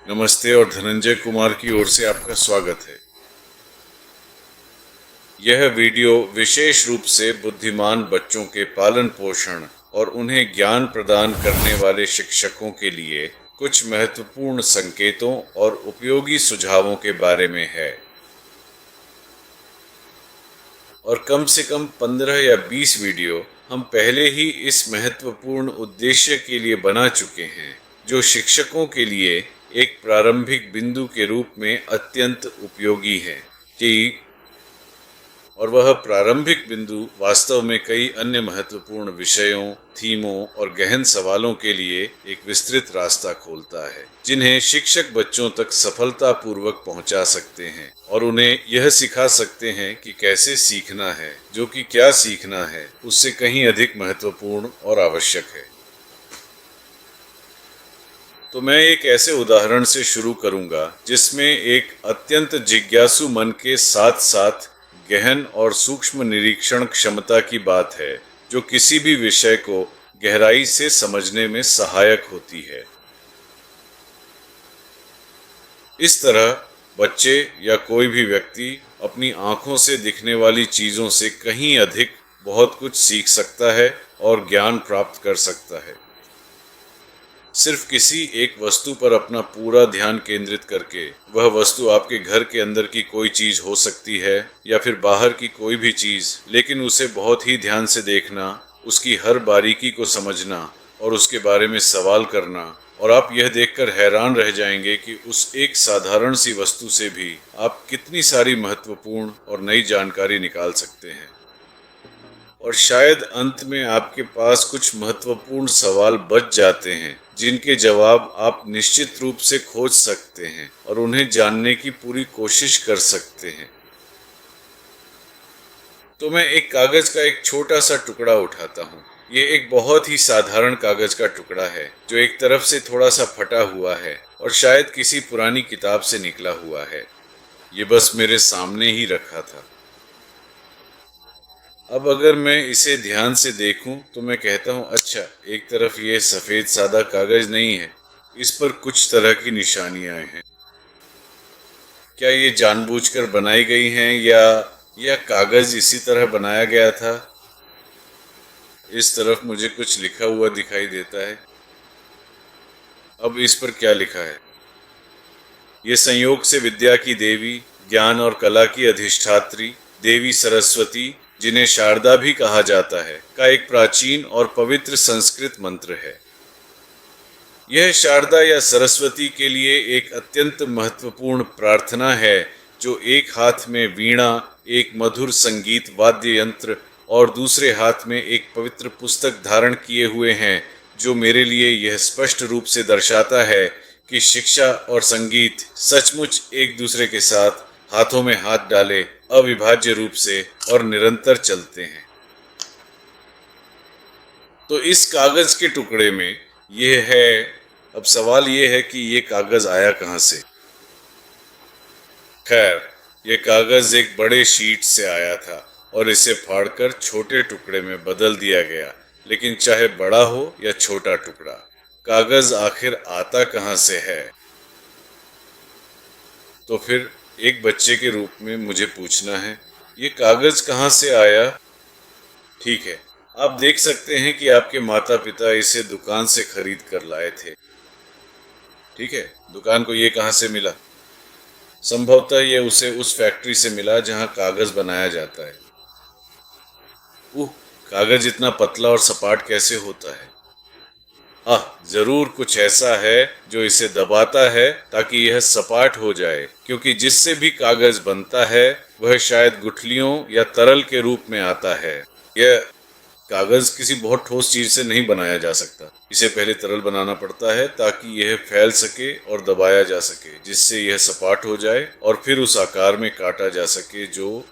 नमस्ते और धनंजय कुमार की ओर से आपका स्वागत है। यह वीडियो विशेष रूप से बुद्धिमान बच्चों के पालन पोषण और उन्हें ज्ञान प्रदान करने वाले शिक्षकों के लिए कुछ महत्वपूर्ण संकेतों और उपयोगी सुझावों के बारे में है और कम से कम 15 या 20 वीडियो हम पहले ही इस महत्वपूर्ण उद्देश्य के लिए बना चुके हैं, जो शिक्षकों के लिए एक प्रारंभिक बिंदु के रूप में अत्यंत उपयोगी है और वह प्रारंभिक बिंदु वास्तव में कई अन्य महत्वपूर्ण विषयों, थीमों और गहन सवालों के लिए एक विस्तृत रास्ता खोलता है, जिन्हें शिक्षक बच्चों तक सफलतापूर्वक पहुंचा सकते हैं और उन्हें यह सिखा सकते हैं कि कैसे सीखना है, जो कि क्या सीखना है उससे कहीं अधिक महत्वपूर्ण और आवश्यक है। तो मैं एक ऐसे उदाहरण से शुरू करूंगा जिसमें एक अत्यंत जिज्ञासु मन के साथ साथ गहन और सूक्ष्म निरीक्षण क्षमता की बात है, जो किसी भी विषय को गहराई से समझने में सहायक होती है। इस तरह बच्चे या कोई भी व्यक्ति अपनी आंखों से दिखने वाली चीजों से कहीं अधिक बहुत कुछ सीख सकता है और ज्ञान प्राप्त कर सकता है। सिर्फ किसी एक वस्तु पर अपना पूरा ध्यान केंद्रित करके, वह वस्तु आपके घर के अंदर की कोई चीज हो सकती है या फिर बाहर की कोई भी चीज, लेकिन उसे बहुत ही ध्यान से देखना, उसकी हर बारीकी को समझना और उसके बारे में सवाल करना, और आप यह देखकर हैरान रह जाएंगे कि उस एक साधारण सी वस्तु से भी आप कितनी सारी महत्वपूर्ण और नई जानकारी निकाल सकते हैं। और शायद अंत में आपके पास कुछ महत्वपूर्ण सवाल बच जाते हैं जिनके जवाब आप निश्चित रूप से खोज सकते हैं और उन्हें जानने की पूरी कोशिश कर सकते हैं। तो मैं एक कागज का एक छोटा सा टुकड़ा उठाता हूँ। ये एक बहुत ही साधारण कागज का टुकड़ा है जो एक तरफ से थोड़ा सा फटा हुआ है और शायद किसी पुरानी किताब से निकला हुआ है। ये बस मेरे सामने ही रखा था। अब अगर मैं इसे ध्यान से देखूं तो मैं कहता हूं, अच्छा, एक तरफ ये सफ़ेद सादा कागज नहीं है, इस पर कुछ तरह की निशानियां हैं। क्या ये जानबूझकर बनाई गई हैं या कागज इसी तरह बनाया गया था? इस तरफ मुझे कुछ लिखा हुआ दिखाई देता है। अब इस पर क्या लिखा है? ये संयोग से विद्या की देवी, ज्ञान और कला की अधिष्ठात्री देवी सरस्वती, जिन्हें शारदा भी कहा जाता है, का एक प्राचीन और पवित्र संस्कृत मंत्र है। यह शारदा या सरस्वती के लिए एक अत्यंत महत्वपूर्ण प्रार्थना है, जो एक हाथ में वीणा, एक मधुर संगीत वाद्य यंत्र और दूसरे हाथ में एक पवित्र पुस्तक धारण किए हुए हैं, जो मेरे लिए यह स्पष्ट रूप से दर्शाता है कि शिक्षा और संगीत सचमुच एक दूसरे के साथ हाथों में हाथ डाले अविभाज्य रूप से और निरंतर चलते हैं। तो इस कागज के टुकड़े में यह है। अब सवाल यह है कि यह कागज आया कहां से? खैर, यह कागज एक बड़े शीट से आया था और इसे फाड़कर छोटे टुकड़े में बदल दिया गया। लेकिन चाहे बड़ा हो या छोटा टुकड़ा, कागज आखिर आता कहां से है? तो फिर एक बच्चे के रूप में मुझे पूछना है, ये कागज कहाँ से आया? ठीक है, आप देख सकते हैं कि आपके माता पिता इसे दुकान से खरीद कर लाए थे। ठीक है, दुकान को ये कहाँ से मिला? संभवतः ये उसे उस फैक्ट्री से मिला जहाँ कागज बनाया जाता है। कागज इतना पतला और सपाट कैसे होता है? जरूर कुछ ऐसा है जो इसे दबाता है ताकि यह सपाट हो जाए, क्योंकि जिससे भी कागज बनता है वह शायद गुठलियों या तरल के रूप में आता है। यह कागज किसी बहुत ठोस चीज से नहीं बनाया जा सकता। इसे पहले तरल बनाना पड़ता है ताकि यह फैल सके और दबाया जा सके, जिससे यह सपाट हो जाए और फिर उस आकार में काटा जा सके जो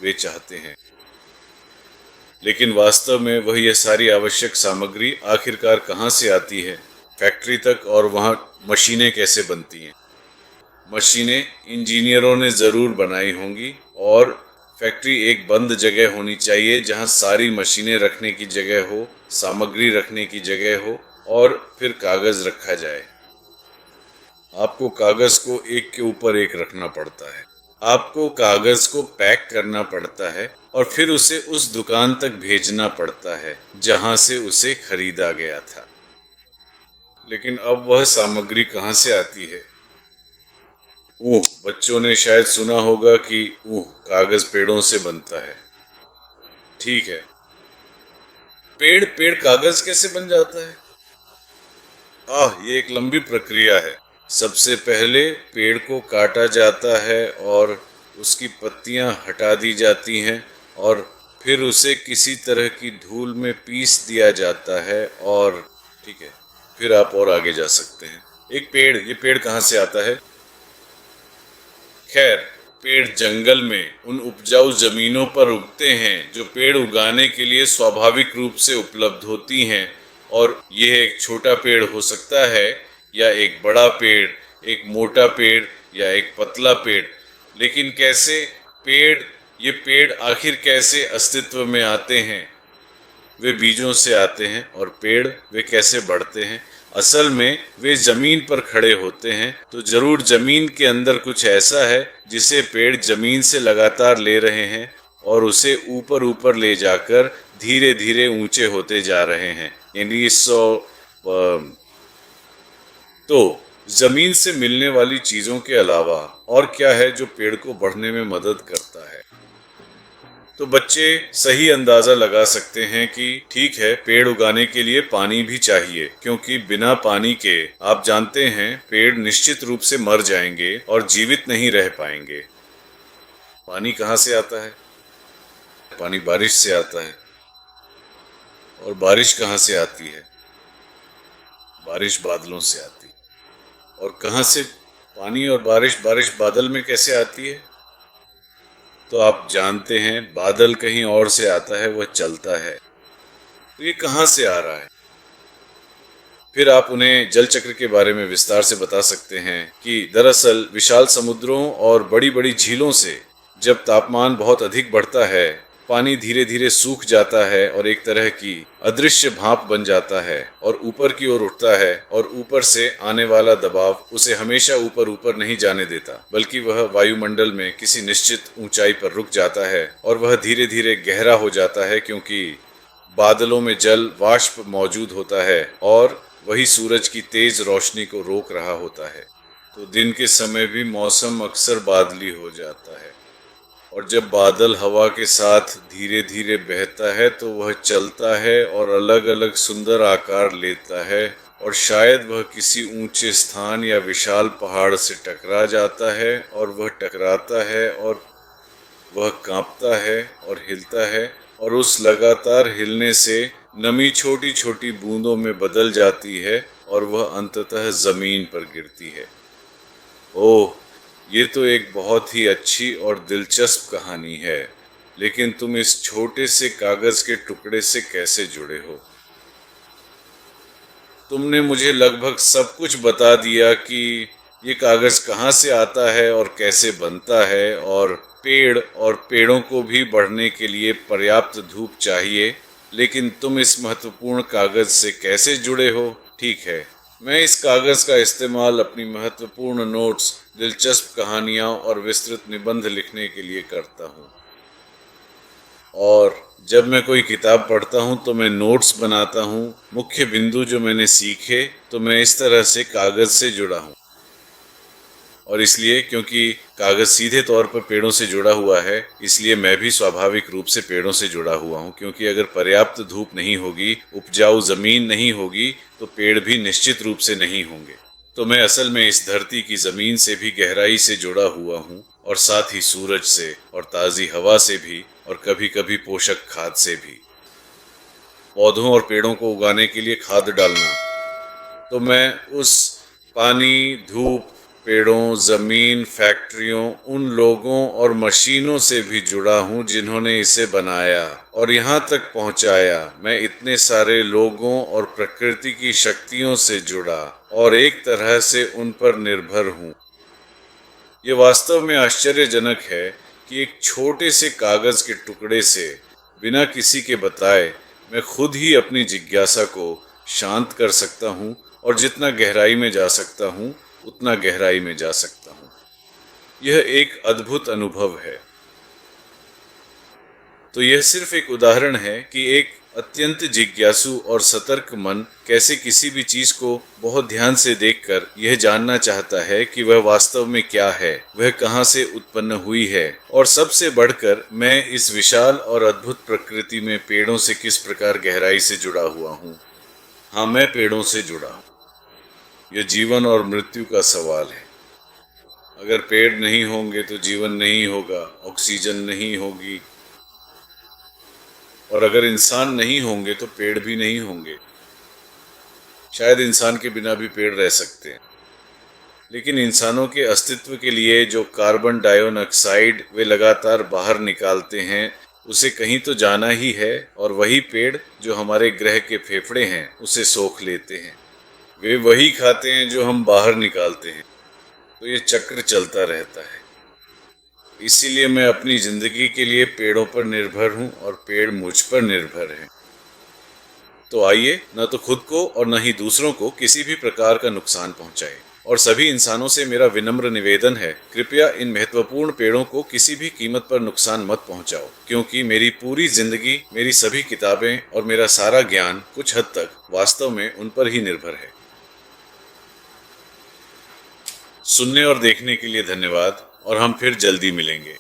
वे चाहते हैं। लेकिन वास्तव में वह यह सारी आवश्यक सामग्री आखिरकार कहाँ से आती है? फैक्ट्री तक, और वहाँ मशीनें कैसे बनती हैं? मशीनें इंजीनियरों ने ज़रूर बनाई होंगी, और फैक्ट्री एक बंद जगह होनी चाहिए जहाँ सारी मशीनें रखने की जगह हो, सामग्री रखने की जगह हो और फिर कागज़ रखा जाए। आपको कागज को एक के ऊपर एक रखना पड़ता है। आपको कागज को पैक करना पड़ता है और फिर उसे उस दुकान तक भेजना पड़ता है जहां से उसे खरीदा गया था। लेकिन अब वह सामग्री कहां से आती है? बच्चों ने शायद सुना होगा कि कागज पेड़ों से बनता है। ठीक है, पेड़ पेड़ कागज कैसे बन जाता है? ये एक लंबी प्रक्रिया है। सबसे पहले पेड़ को काटा जाता है और उसकी पत्तियां हटा दी जाती हैं और फिर उसे किसी तरह की धूल में पीस दिया जाता है और ठीक है, फिर आप और आगे जा सकते हैं। ये पेड़ कहाँ से आता है? खैर, पेड़ जंगल में उन उपजाऊ जमीनों पर उगते हैं जो पेड़ उगाने के लिए स्वाभाविक रूप से उपलब्ध होती हैं, और यह एक छोटा पेड़ हो सकता है या एक बड़ा पेड़, एक मोटा पेड़ या एक पतला पेड़। लेकिन कैसे ये पेड़ आखिर कैसे अस्तित्व में आते हैं? वे बीजों से आते हैं। और पेड़ वे कैसे बढ़ते हैं? असल में वे जमीन पर खड़े होते हैं, तो जरूर जमीन के अंदर कुछ ऐसा है जिसे पेड़ जमीन से लगातार ले रहे हैं और उसे ऊपर ऊपर ले जाकर धीरे धीरे ऊंचे होते जा रहे हैं। यानी तो जमीन से मिलने वाली चीजों के अलावा और क्या है जो पेड़ को बढ़ने में मदद करता है? तो बच्चे सही अंदाजा लगा सकते हैं कि ठीक है, पेड़ उगाने के लिए पानी भी चाहिए, क्योंकि बिना पानी के आप जानते हैं पेड़ निश्चित रूप से मर जाएंगे और जीवित नहीं रह पाएंगे। पानी कहाँ से आता है? पानी बारिश से आता है। और बारिश कहाँ से आती है? बारिश बादलों से आती है। और कहाँ से पानी और बारिश बादल में कैसे आती है? तो आप जानते हैं बादल कहीं और से आता है, वह चलता है। तो ये कहाँ से आ रहा है? फिर आप उन्हें जल चक्र के बारे में विस्तार से बता सकते हैं कि दरअसल विशाल समुद्रों और बड़ी बड़ी झीलों से जब तापमान बहुत अधिक बढ़ता है, पानी धीरे धीरे सूख जाता है और एक तरह की अदृश्य भाप बन जाता है और ऊपर की ओर उठता है, और ऊपर से आने वाला दबाव उसे हमेशा ऊपर ऊपर नहीं जाने देता, बल्कि वह वायुमंडल में किसी निश्चित ऊंचाई पर रुक जाता है और वह धीरे धीरे गहरा हो जाता है, क्योंकि बादलों में जल वाष्प मौजूद होता है और वही सूरज की तेज रोशनी को रोक रहा होता है। तो दिन के समय भी मौसम अक्सर बादली हो जाता है, और जब बादल हवा के साथ धीरे धीरे बहता है तो वह चलता है और अलग अलग सुंदर आकार लेता है, और शायद वह किसी ऊंचे स्थान या विशाल पहाड़ से टकरा जाता है, और वह टकराता है और वह कांपता है और हिलता है, और उस लगातार हिलने से नमी छोटी छोटी बूंदों में बदल जाती है और वह अंततः जमीन पर गिरती है। ओह, ये तो एक बहुत ही अच्छी और दिलचस्प कहानी है, लेकिन तुम इस छोटे से कागज के टुकड़े से कैसे जुड़े हो? तुमने मुझे लगभग सब कुछ बता दिया कि ये कागज कहाँ से आता है और कैसे बनता है, और पेड़ों को भी बढ़ने के लिए पर्याप्त धूप चाहिए, लेकिन तुम इस महत्वपूर्ण कागज से कैसे जुड़े हो? ठीक है, मैं इस कागज का इस्तेमाल अपनी महत्वपूर्ण नोट्स, दिलचस्प कहानियाँ और विस्तृत निबंध लिखने के लिए करता हूँ। और जब मैं कोई किताब पढ़ता हूँ तो मैं नोट्स बनाता हूँ, मुख्य बिंदु जो मैंने सीखे, तो मैं इस तरह से कागज से जुड़ा हूँ। और इसलिए क्योंकि कागज सीधे तौर पर पेड़ों से जुड़ा हुआ है, इसलिए मैं भी स्वाभाविक रूप से पेड़ों से जुड़ा हुआ हूँ, क्योंकि अगर पर्याप्त धूप नहीं होगी, उपजाऊ जमीन नहीं होगी, तो पेड़ भी निश्चित रूप से नहीं होंगे। तो मैं असल में इस धरती की जमीन से भी गहराई से जुड़ा हुआ हूँ, और साथ ही सूरज से और ताज़ी हवा से भी, और कभी कभी पोषक खाद से भी। पौधों और पेड़ों को उगाने के लिए खाद डालना, तो मैं उस पानी, धूप, पेड़ों, जमीन, फैक्ट्रियों, उन लोगों और मशीनों से भी जुड़ा हूँ जिन्होंने इसे बनाया और यहाँ तक पहुँचाया। मैं इतने सारे लोगों और प्रकृति की शक्तियों से जुड़ा और एक तरह से उन पर निर्भर हूँ। ये वास्तव में आश्चर्यजनक है कि एक छोटे से कागज के टुकड़े से, बिना किसी के बताए, मैं खुद ही अपनी जिज्ञासा को शांत कर सकता हूँ और जितना गहराई में जा सकता हूँ उतना गहराई में जा सकता हूँ। यह एक अद्भुत अनुभव है। तो यह सिर्फ एक उदाहरण है कि एक अत्यंत जिज्ञासु और सतर्क मन कैसे किसी भी चीज को बहुत ध्यान से देखकर यह जानना चाहता है कि वह वास्तव में क्या है, वह कहाँ से उत्पन्न हुई है, और सबसे बढ़कर मैं इस विशाल और अद्भुत प्रकृति में पेड़ों से किस प्रकार गहराई से जुड़ा हुआ हूँ। हाँ, मैं पेड़ों से जुड़ा हूँ। यह जीवन और मृत्यु का सवाल है। अगर पेड़ नहीं होंगे तो जीवन नहीं होगा, ऑक्सीजन नहीं होगी, और अगर इंसान नहीं होंगे तो पेड़ भी नहीं होंगे। शायद इंसान के बिना भी पेड़ रह सकते हैं, लेकिन इंसानों के अस्तित्व के लिए जो कार्बन डाइऑक्साइड वे लगातार बाहर निकालते हैं, उसे कहीं तो जाना ही है, और वही पेड़ जो हमारे ग्रह के फेफड़े हैं उसे सोख लेते हैं। वे वही खाते हैं जो हम बाहर निकालते हैं। तो ये चक्र चलता रहता है। इसीलिए मैं अपनी जिंदगी के लिए पेड़ों पर निर्भर हूँ और पेड़ मुझ पर निर्भर हैं। तो आइए न तो खुद को और न ही दूसरों को किसी भी प्रकार का नुकसान पहुंचाए। और सभी इंसानों से मेरा विनम्र निवेदन है, कृपया इन महत्वपूर्ण पेड़ों को किसी भी कीमत पर नुकसान मत पहुंचाओ, क्योंकि मेरी पूरी जिंदगी, मेरी सभी किताबें और मेरा सारा ज्ञान कुछ हद तक वास्तव में उन पर ही निर्भर है। सुनने और देखने के लिए धन्यवाद, और हम फिर जल्दी मिलेंगे।